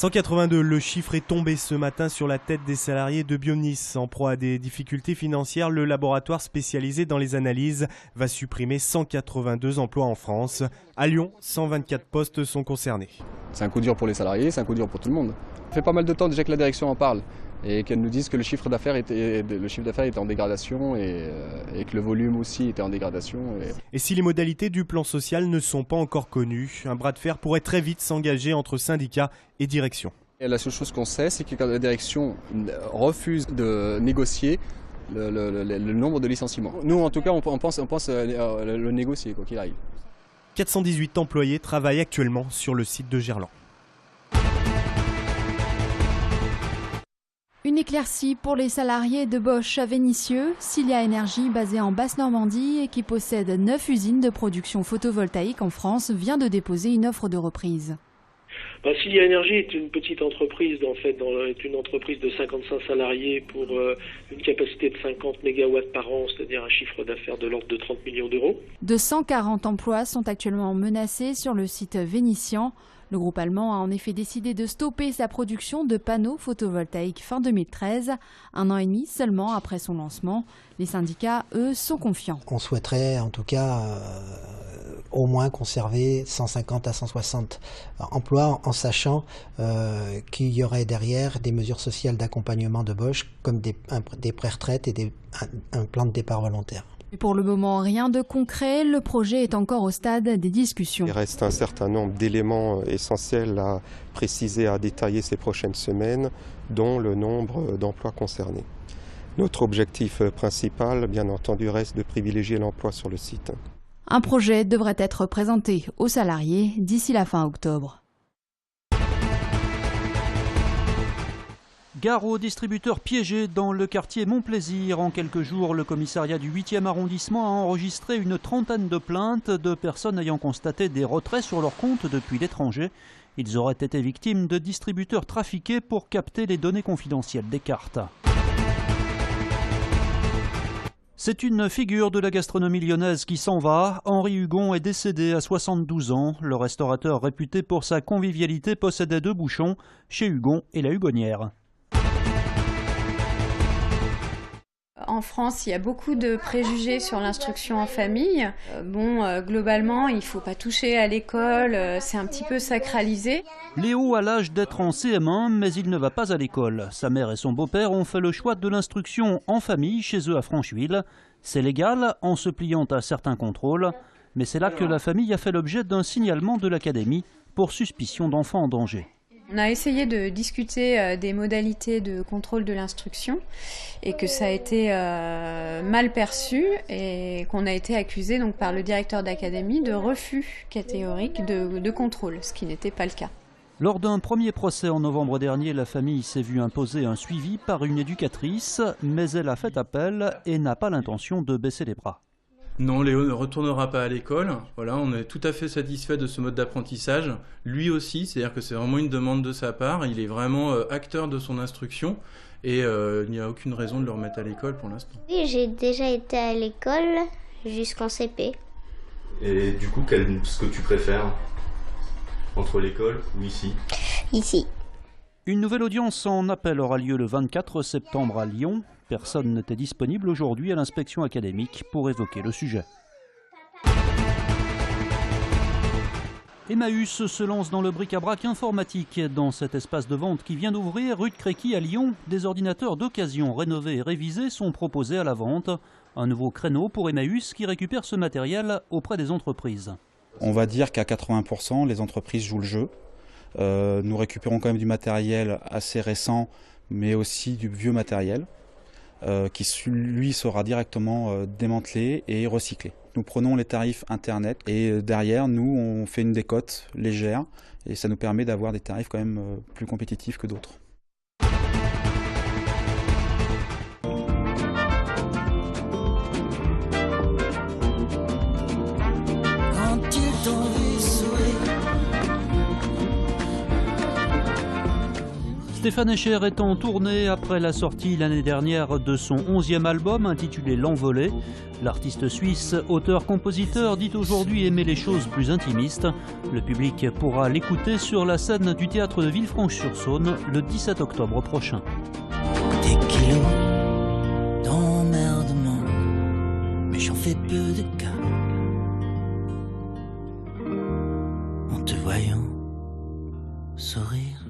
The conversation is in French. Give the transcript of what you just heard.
182, le chiffre est tombé ce matin sur la tête des salariés de Bionis. En proie à des difficultés financières, le laboratoire spécialisé dans les analyses va supprimer 182 emplois en France. À Lyon, 124 postes sont concernés. C'est un coup dur pour les salariés, c'est un coup dur pour tout le monde. Ça fait pas mal de temps déjà que la direction en parle et qu'elle nous dise que le chiffre d'affaires était en dégradation et que le volume aussi était en dégradation. Et si les modalités du plan social ne sont pas encore connues, un bras de fer pourrait très vite s'engager entre syndicats et direction. Et la seule chose qu'on sait, c'est que quand la direction refuse de négocier le nombre de licenciements. Nous, en tout cas, on pense le négocier, quoi qu'il arrive. 418 employés travaillent actuellement sur le site de Gerland. Une éclaircie pour les salariés de Bosch à Vénissieux. Cilia Énergie, basée en Basse-Normandie et qui possède 9 usines de production photovoltaïque en France, vient de déposer une offre de reprise. Cilia Énergie est une petite entreprise, est une entreprise de 55 salariés pour une capacité de 50 MW par an, c'est-à-dire un chiffre d'affaires de l'ordre de 30 millions d'euros. 240 emplois sont actuellement menacés sur le site vénitien. Le groupe allemand a en effet décidé de stopper sa production de panneaux photovoltaïques fin 2013, un an et demi seulement après son lancement. Les syndicats, eux, sont confiants. On souhaiterait en tout cas au moins conserver 150 à 160 emplois en sachant qu'il y aurait derrière des mesures sociales d'accompagnement de Bosch comme des pré-retraites et un plan de départ volontaire. Mais pour le moment, rien de concret. Le projet est encore au stade des discussions. Il reste un certain nombre d'éléments essentiels à préciser, à détailler ces prochaines semaines, dont le nombre d'emplois concernés. Notre objectif principal, bien entendu, reste de privilégier l'emploi sur le site. Un projet devrait être présenté aux salariés d'ici la fin octobre. Gare aux distributeurs piégés dans le quartier Montplaisir. En quelques jours, le commissariat du 8e arrondissement a enregistré une trentaine de plaintes de personnes ayant constaté des retraits sur leur compte depuis l'étranger. Ils auraient été victimes de distributeurs trafiqués pour capter les données confidentielles des cartes. C'est une figure de la gastronomie lyonnaise qui s'en va. Henri Hugon est décédé à 72 ans. Le restaurateur réputé pour sa convivialité possédait 2 bouchons, chez Hugon et la Hugonnière. En France, il y a beaucoup de préjugés sur l'instruction en famille. Globalement, il ne faut pas toucher à l'école, c'est un petit peu sacralisé. Léo a l'âge d'être en CM1, mais il ne va pas à l'école. Sa mère et son beau-père ont fait le choix de l'instruction en famille chez eux à Francheville. C'est légal en se pliant à certains contrôles, mais c'est là que la famille a fait l'objet d'un signalement de l'académie pour suspicion d'enfants en danger. On a essayé de discuter des modalités de contrôle de l'instruction et que ça a été mal perçu et qu'on a été accusé donc, par le directeur d'académie de refus catégorique de contrôle, ce qui n'était pas le cas. Lors d'un premier procès en novembre dernier, la famille s'est vue imposer un suivi par une éducatrice, mais elle a fait appel et n'a pas l'intention de baisser les bras. Non, Léo ne retournera pas à l'école. Voilà, on est tout à fait satisfait de ce mode d'apprentissage. Lui aussi, c'est-à-dire que c'est vraiment une demande de sa part. Il est vraiment acteur de son instruction et il n'y a aucune raison de le remettre à l'école pour l'instant. Oui, j'ai déjà été à l'école jusqu'en CP. Et du coup, ce que tu préfères entre l'école ou ici ? Ici. Une nouvelle audience en appel aura lieu le 24 septembre à Lyon. Personne n'était disponible aujourd'hui à l'inspection académique pour évoquer le sujet. Emmaüs se lance dans le bric-à-brac informatique. Dans cet espace de vente qui vient d'ouvrir, rue de Créqui à Lyon, des ordinateurs d'occasion rénovés et révisés sont proposés à la vente. Un nouveau créneau pour Emmaüs qui récupère ce matériel auprès des entreprises. On va dire qu'à 80%, les entreprises jouent le jeu. Nous récupérons quand même du matériel assez récent, mais aussi du vieux matériel qui, lui, sera directement démantelé et recyclé. Nous prenons les tarifs Internet et derrière, nous, on fait une décote légère et ça nous permet d'avoir des tarifs quand même plus compétitifs que d'autres. Stéphane Escher est en tournée après la sortie l'année dernière de son 11e album intitulé L'Envolée. L'artiste suisse, auteur-compositeur, dit aujourd'hui aimer les choses plus intimistes. Le public pourra l'écouter sur la scène du théâtre de Villefranche-sur-Saône le 17 octobre prochain. Des kilos d'emmerdement, mais j'en fais peu de cas. En te voyant sourire.